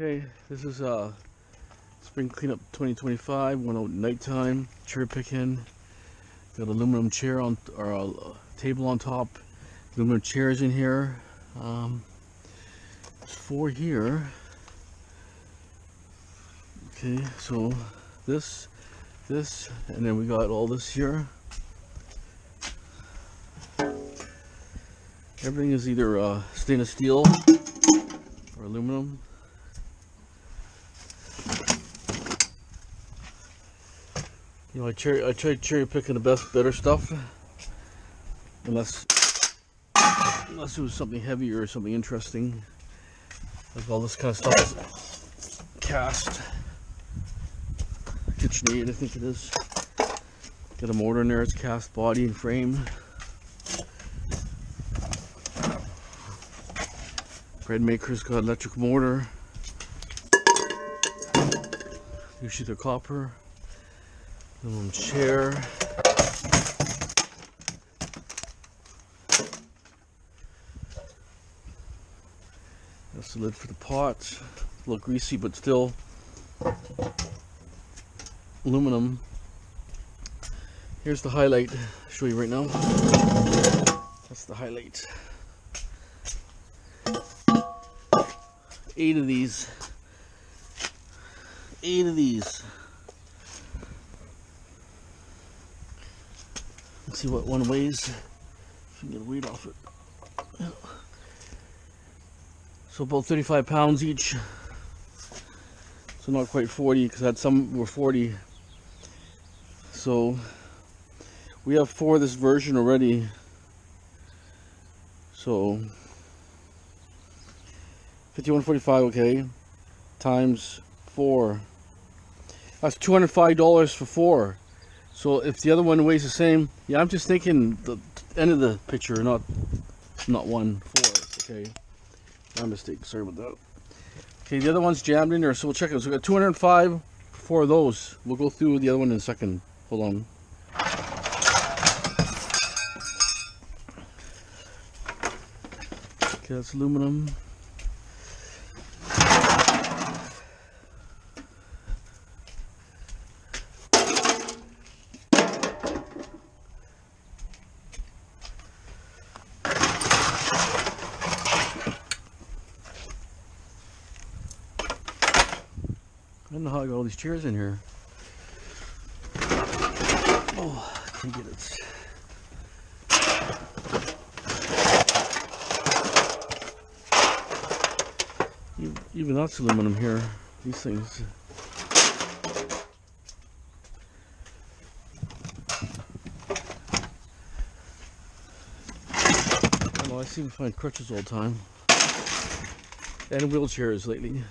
Okay, this is spring cleanup 2025. Went out nighttime, cherry picking. Got aluminum chair on, or a table on top. Aluminum chairs in here. There's 4 here. Okay, so this, and then we got all this here. Everything is either stainless steel or aluminum. You know, I tried cherry picking the better stuff, unless it was something heavy or something interesting. Like all this kind of stuff is cast. KitchenAid, I think it is. Got a motor in there. It's cast body and frame. Bread maker's got electric motor. Usually they're copper. Aluminum chair. That's the lid for the pot. A little greasy, but still aluminum. Here's the highlight. I'll show you right now. That's the highlight. 8 of these. 8 of these. Let's see what one weighs. If you can get a weight off it. So about 35 pounds each. So not quite 40, because I had some were 40. So we have 4 of this version already. So 51.45, okay, times 4. That's $205 for 4. So if the other one weighs the same, yeah, I'm just thinking the end of the picture, not 1, 4. Okay, my mistake. Sorry about that. Okay, the other one's jammed in there, so we'll check it. So we got 205 for 4 of those. We'll go through the other one in a second. Hold on. Okay, that's aluminum. I don't know how I got all these chairs in here. Oh, I can't get it. Even that's aluminum here. These things. I don't know, I seem to find crutches all the time. And wheelchairs lately.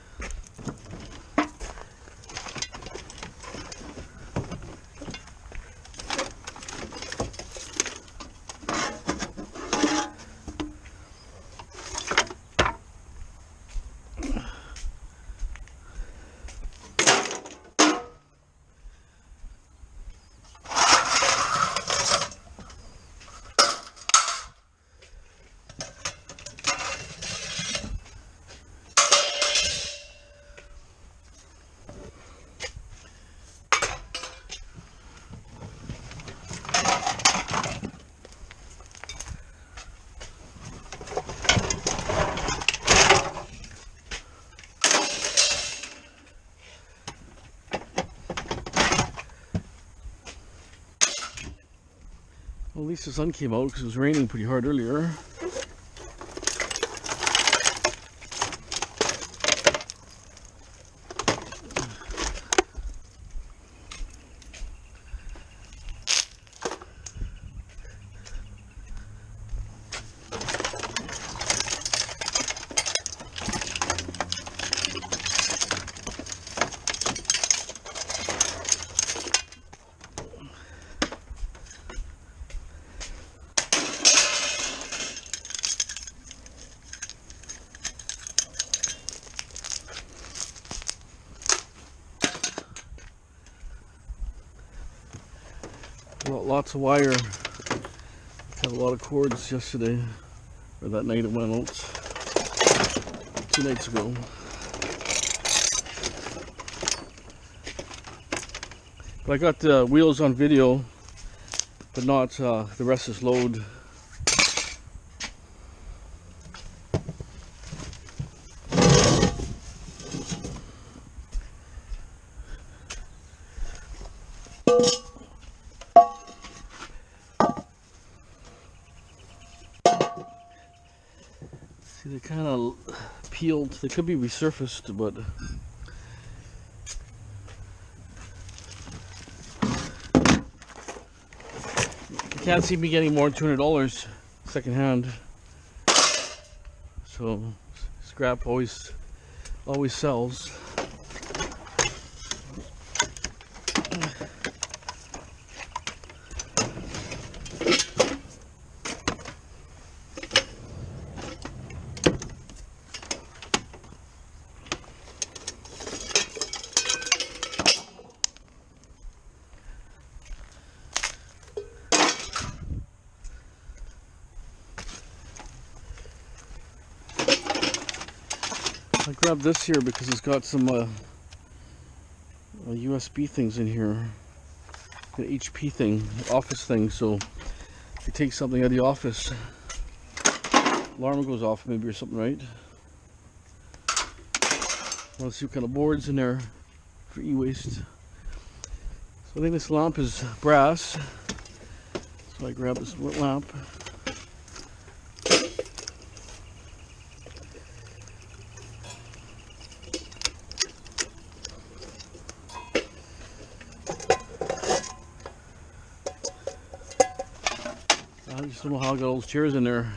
Well, at least the sun came out because it was raining pretty hard earlier. Lots of wire. Cut a lot of cords yesterday, or that night it went out. 2 nights ago. But I got the wheels on video, but not the rest is load. See, they kind of peeled. They could be resurfaced, but you can't see me getting more than $200 secondhand. So scrap always sells. I grabbed this here because it's got some USB things in here, an HP thing, office thing, so if you take something out of the office, alarm goes off maybe or something, right? I want to see what kind of boards in there for e-waste. So I think this lamp is brass, so I grabbed this lamp. I just don't know how I got all those chairs in there.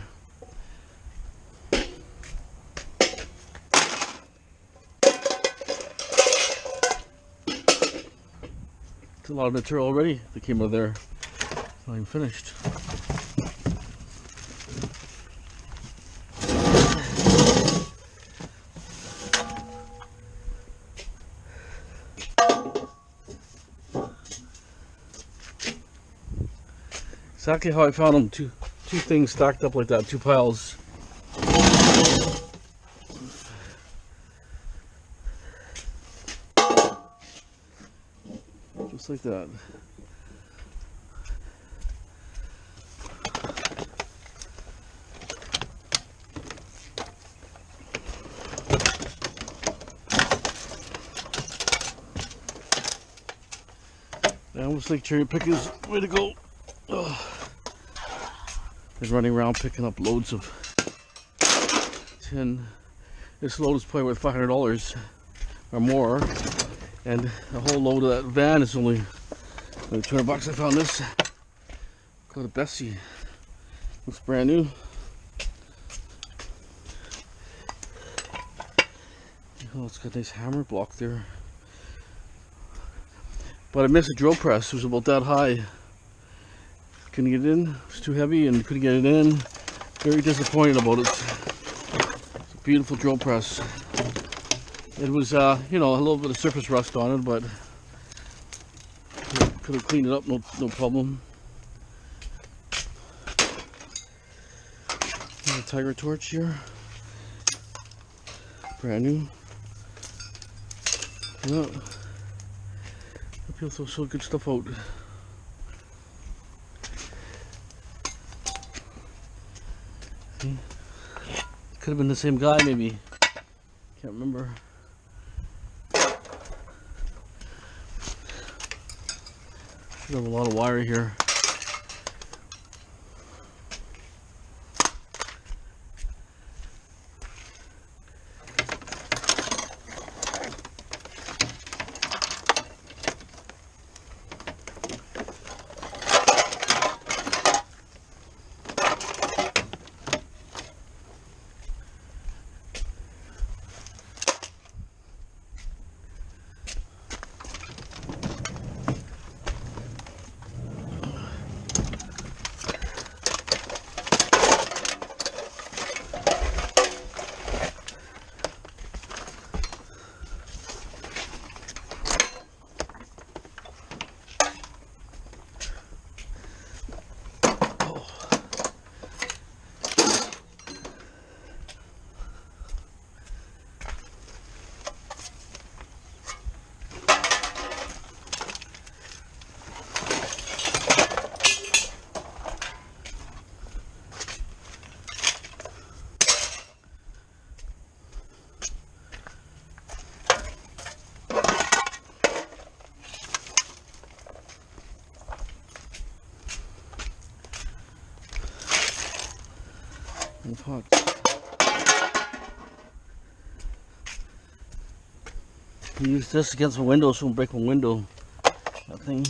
It's a lot of material already that came out of there. It's not even finished. Exactly how I found them, two things stacked up like that, two piles. Just like that. I almost think cherry pickers, way to go. Ugh. Been running around picking up loads of tin. This load is probably worth $500 or more, and a whole load of that van is only $200. I found this. Called a Bessie. Looks brand new. Oh, it's got a nice hammer block there. But I missed a drill press. It was about that high. Couldn't get it in. It was too heavy and couldn't get it in. Very disappointed about it. It's a beautiful drill press. It was, you know, a little bit of surface rust on it, but could have cleaned it up, no problem. There's a Tiger torch here. Brand new. Yeah. People throw so good stuff out. See? Could have been the same guy, maybe. Can't remember. Should have a lot of wire here. It's hot. I use this against the window so it won't break my window. That thing.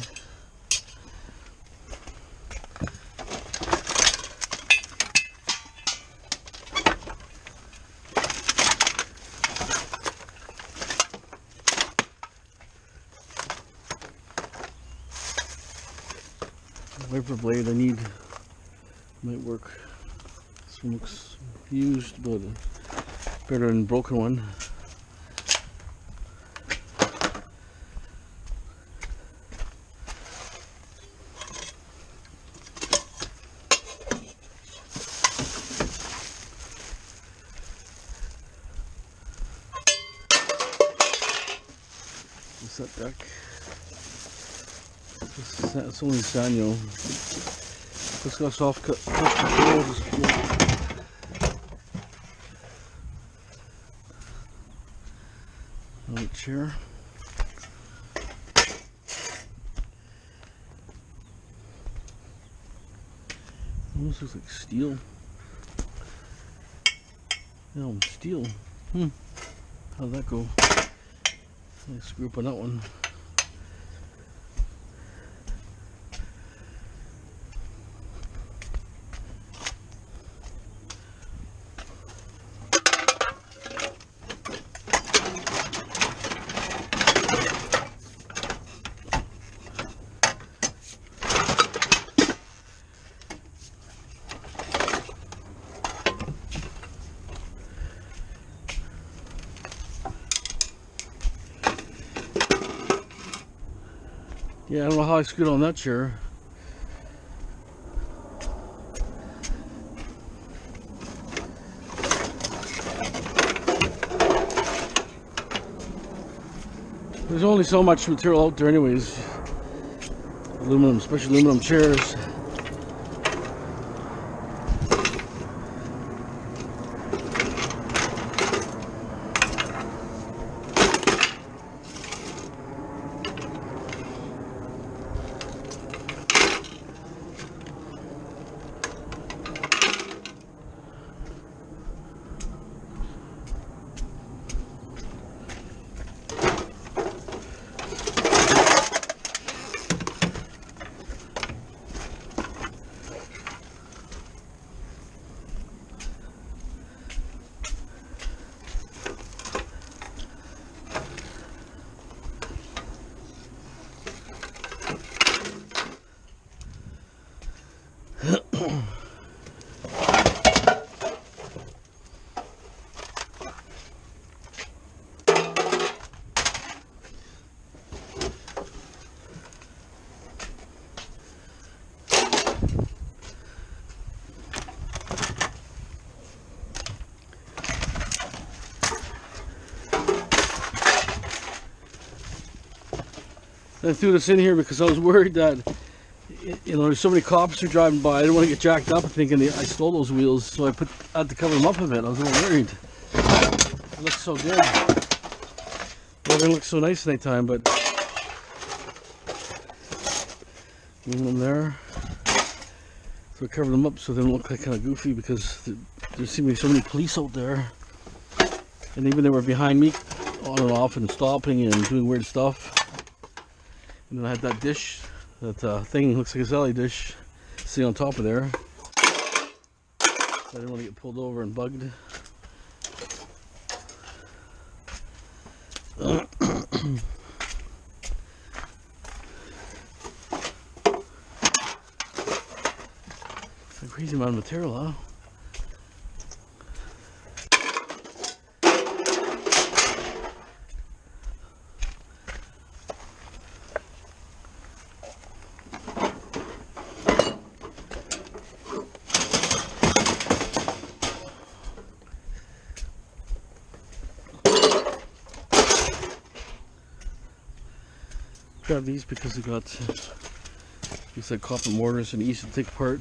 Wiper blade I need might work. This one looks used, but better than a broken one. Set deck. It's only Sanyo. This got soft cut controls. Another chair. Almost looks like steel. No, steel. How'd that go? Nice group on that one. Yeah, I don't know how I screwed on that chair. There's only so much material out there anyways. Aluminum, especially aluminum chairs. I threw this in here because I was worried that, you know, there's so many cops who are driving by. I didn't want to get jacked up thinking I stole those wheels, so I had to cover them up a bit. I was a little worried. It looks so good. Everything looks so nice nighttime, but them there. So I covered them up so they don't look like kind of goofy because there seem to be so many police out there, and even they were behind me, on and off and stopping and doing weird stuff. And then I had that dish, that thing looks like a Zelly dish, sitting on top of there. So I didn't want to get pulled over and bugged. It's a crazy amount of material, huh? Grab these because they got looks like copper mortars and easy to take apart.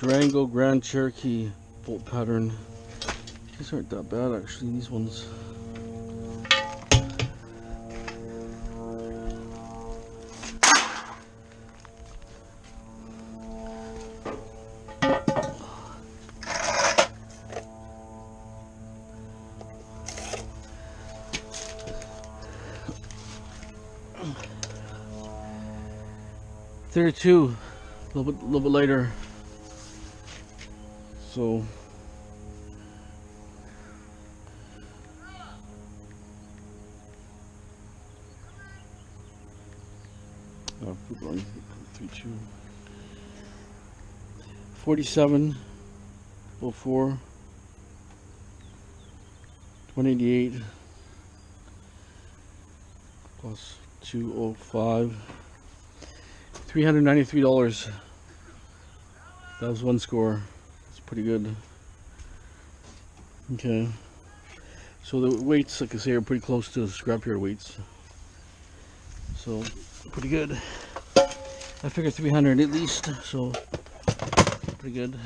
Durango Grand Cherokee bolt pattern. These aren't that bad actually, these ones. $32, a little bit lighter. So oh, 32, 47, 04, 188 plus 205. $393. That was one score. It's pretty good. Okay. So the weights, like I say, are pretty close to the scrapyard weights. So pretty good. I figured 300 at least. So pretty good.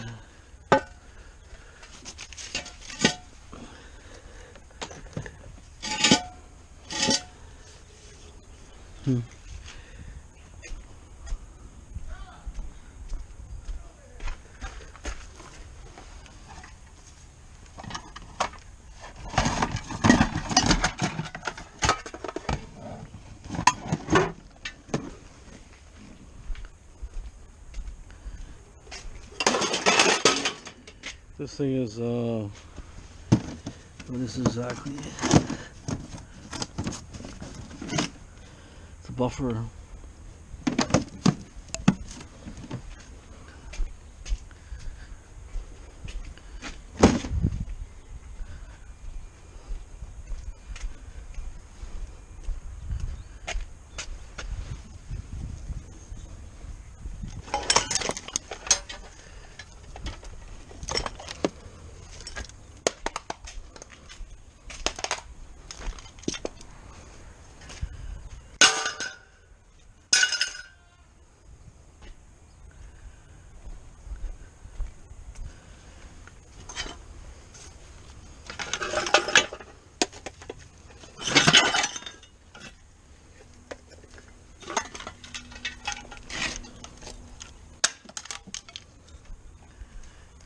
This thing is, what is this exactly? It's a buffer.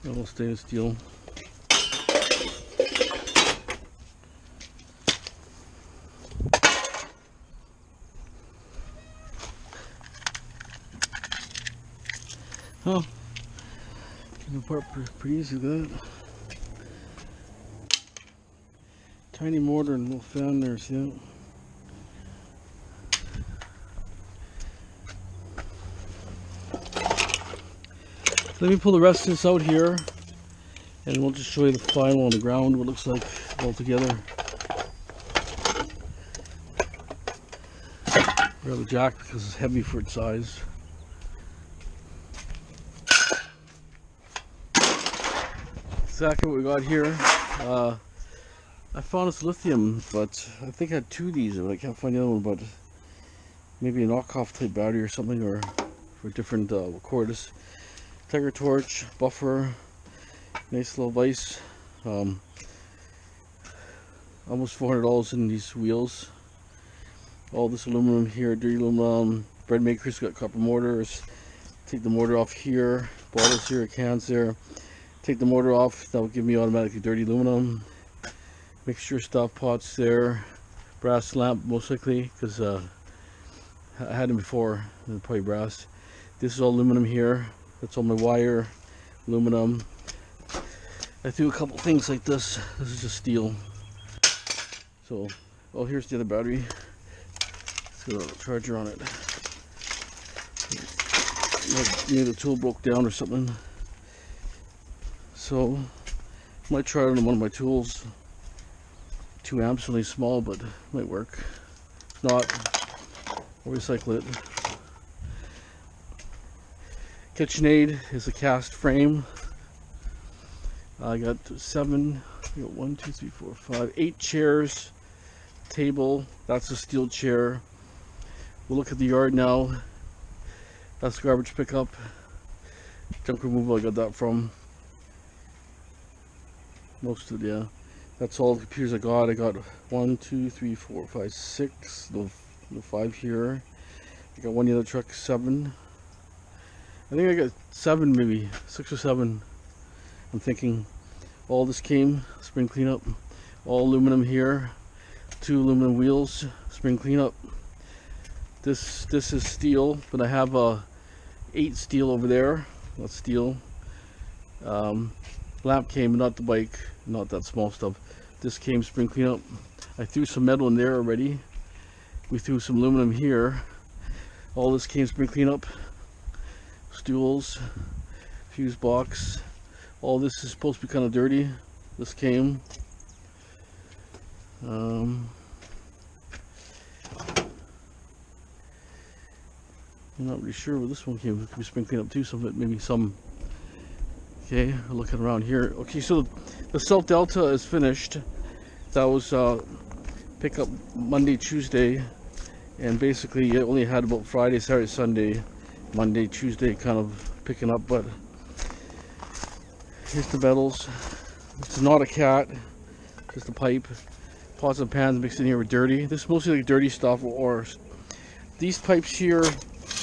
Double stainless steel. Oh, came apart pretty easy with that. Tiny mortar and little fan there, see that? Let me pull the rest of this out here and we'll just show you the final on the ground, what it looks like all together. Grab the jack because it's heavy for its size. Exactly what we got here. I found this lithium, but I think I had two of these, but I can't find the other one, but maybe a knockoff type battery or something, or for different cordless. Tiger torch, buffer, nice little vise. Almost $400 in these wheels. All this aluminum here, dirty aluminum. Bread makers got copper mortars. Take the mortar off here, bottles here, cans there. Take the mortar off, that will give me automatically dirty aluminum. Mixture stop pots there. Brass lamp most likely, because I had them before, they're probably brass. This is all aluminum here. That's all my wire, aluminum. I threw a couple things like this. This is just steel. So, oh, here's the other battery. It's got a charger on it. Maybe the tool broke down or something. So, I might try it on one of my tools. 2 amps, really small, but it might work. If not, I'll recycle it. KitchenAid is a cast frame. I got 8 chairs, table, that's a steel chair. We'll look at the yard now. That's garbage pickup. Junk removal, I got that from. Most of it, yeah. That's all the computers I got. I got 1, 2, 3, 4, 5, 6. No 5 here. I got one the other truck, 7. I think I got 7, maybe 6 or 7. I'm thinking. All this came spring cleanup. All aluminum here. 2 aluminum wheels, spring cleanup. This is steel, but I have 8 steel over there. That's steel. Lamp came, not the bike, not that small stuff. This came spring cleanup. I threw some metal in there already. We threw some aluminum here. All this came spring cleanup. Stools, fuse box. All this is supposed to be kind of dirty. This came. I'm not really sure where this one came. It could be spring cleanup too. Some of it, maybe some. Okay, we're looking around here. Okay, so the South Delta is finished. That was pick up Monday, Tuesday, and basically it only had about Friday, Saturday, Sunday, Monday, Tuesday kind of picking up. But here's the metals. This is not a cat, just a pipe. Pots and pans mixed in here with dirty. This is mostly like dirty stuff, or these pipes here.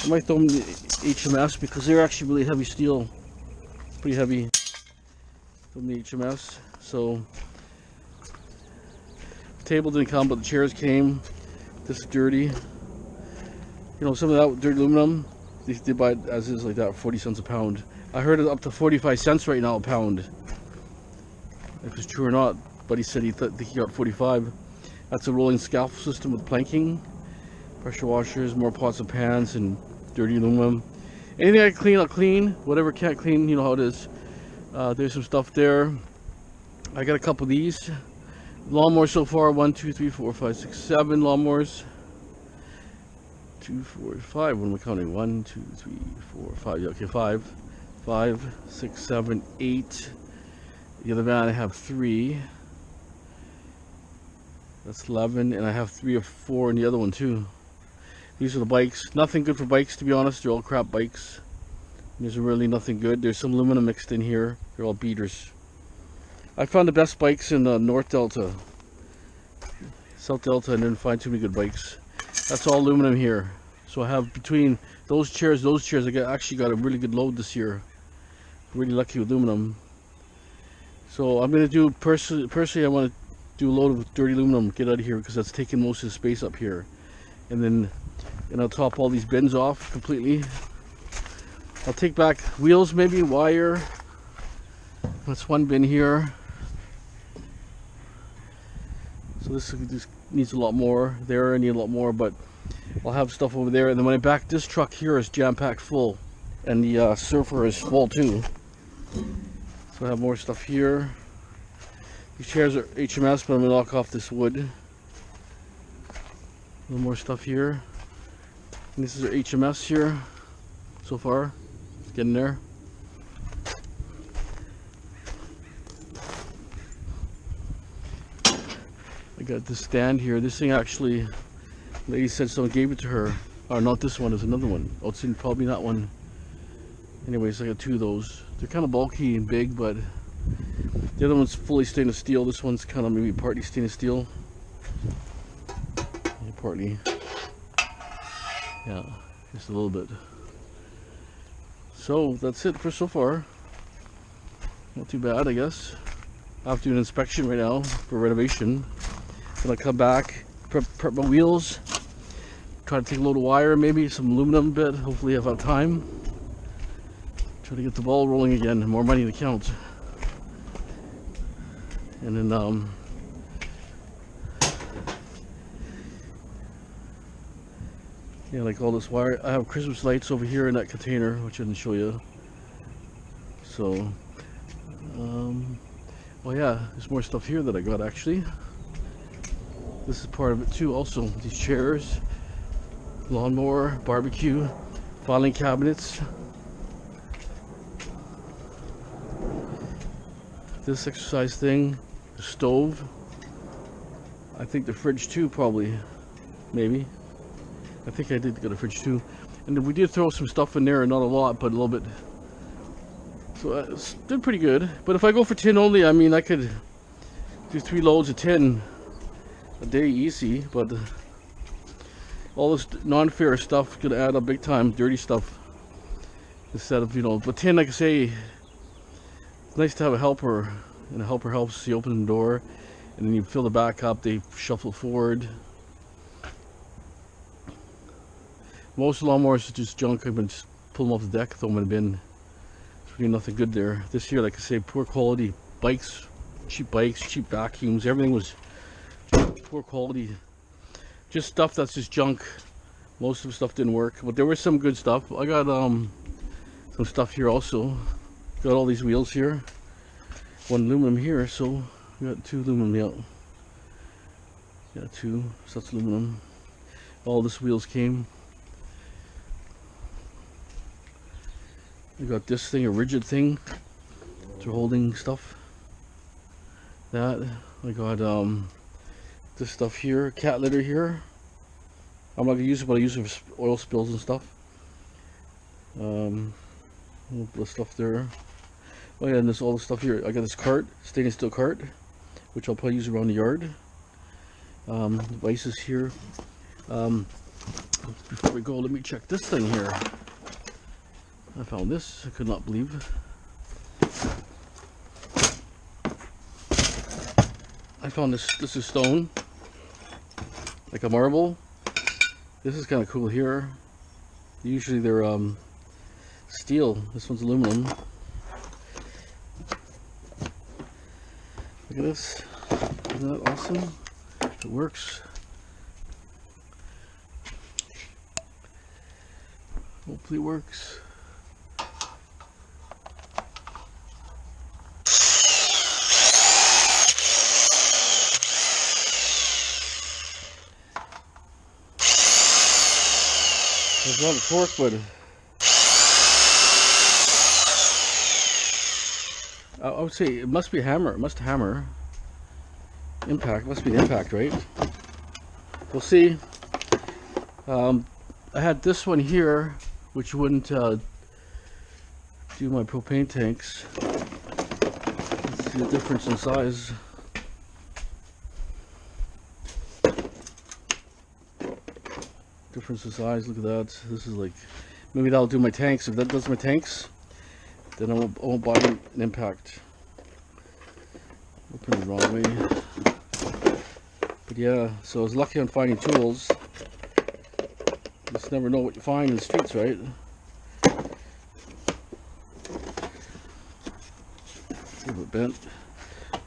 I might throw them in the HMS because they're actually really heavy steel. Pretty heavy. From the HMS. So the table didn't come, but the chairs came. This is dirty. You know, some of that dirty aluminum, they buy it as is like that, 40 cents a pound. I heard it up to 45 cents right now a pound. If it's true or not, but he said he got 45. That's a rolling scaffold system with planking, pressure washers, more pots and pans, and dirty aluminum. Anything I can clean, I'll clean. Whatever can't clean, you know how it is. There's some stuff there. I got a couple of these. Lawnmowers so far, 1, 2, 3, 4, 5, 6, 7 lawnmowers. 2, 4, 5. What am I counting? 1, 2, 3, 4, 5. Yeah, okay, 5. 5, 6, 7, 8. The other van I have 3. That's 11, and I have 3 or 4 in the other one too. These are the bikes. Nothing good for bikes, to be honest. They're all crap bikes. There's really nothing good. There's some aluminum mixed in here. They're all beaters. I found the best bikes in the North Delta. South Delta, I didn't find too many good bikes. That's all aluminum here. So I have between those chairs, I actually got a really good load this year. Really lucky with aluminum. So I'm going to do, personally I want to do a load of dirty aluminum, get out of here, because that's taking most of the space up here. And then I'll top all these bins off completely. I'll take back wheels, maybe wire. That's one bin here. So this needs a lot more. There I need a lot more, but I'll have stuff over there. And then when I back this truck here is jam-packed full, and the Surfer is full too. So I have more stuff here. These chairs are HMS, but I'm gonna knock off this wood. A little more stuff here. And this is our HMS here so far. It's getting there. I got this stand here. This thing actually, the lady said someone gave it to her. Oh, not this one, there's another one. Oh, it's in probably that one. Anyways, I got 2 of those. They're kind of bulky and big, but the other one's fully stainless steel. This one's kind of maybe partly stainless steel. Yeah, partly. Yeah, just a little bit. So that's it for so far. Not too bad, I guess. I have to do an inspection right now for renovation. Then I'll come back, prep my wheels, try to take a load of wire, maybe some aluminum bit. Hopefully I have time. Try to get the ball rolling again, more money in the account. And then yeah, like all this wire. I have Christmas lights over here in that container, which I didn't show you. So well, yeah, there's more stuff here that I got actually. This is part of it too also. These chairs, lawnmower, barbecue, filing cabinets. This exercise thing, the stove. I think the fridge too, probably. Maybe. I think I did get a fridge too. And we did throw some stuff in there, not a lot, but a little bit. So it's did pretty good. But if I go for tin only, I mean, I could do 3 loads of tin a day easy. But all this non-ferrous stuff could add up big time, dirty stuff. Instead of, you know, but tin, like I say, it's nice to have a helper, and a helper helps you open the door, and then you fill the back up, they shuffle forward. Most lawnmowers are just junk. I've been just pull them off the deck, throw them in the bin. There's really nothing good there. This year, like I say, poor quality bikes, cheap vacuums, everything was poor quality. Just stuff that's just junk. Most of the stuff didn't work, but there was some good stuff. I got some stuff here also. Got all these wheels here. One aluminum here, so we got 2 aluminum out. Got 2, so that's aluminum. All this wheels came. I got this thing, a rigid thing for holding stuff. That I got this stuff here, cat litter here. I'm not gonna use it, but I use it for oil spills and stuff. The stuff there. Oh yeah, and there's all the stuff here. I got this cart, stainless steel cart, which I'll probably use around the yard. Devices here. Before we go, let me check this thing here. I found this. I could not believe. I found this. This is stone, like a marble. This is kind of cool here. Usually they're steel. This one's aluminum. Look at this. Isn't that awesome? It works. Hopefully it works. There's not a torque, but I would say it must be a hammer. It must hammer. Impact must be the impact, right? We'll see. I had this one here, which wouldn't do my propane tanks. Let's see the difference in size. Difference in size. Look at that. This is like, maybe that'll do my tanks. If that does my tanks, then I won't buy an impact. Open the wrong way. But yeah, so I was lucky on finding tools. You just never know what you find in the streets, right? A little bit bent.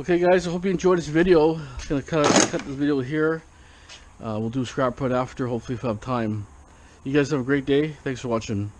Okay guys, I hope you enjoyed this video. I'm gonna cut this video here. We'll do a scrap put after, hopefully if I have time. You guys have a great day. Thanks for watching.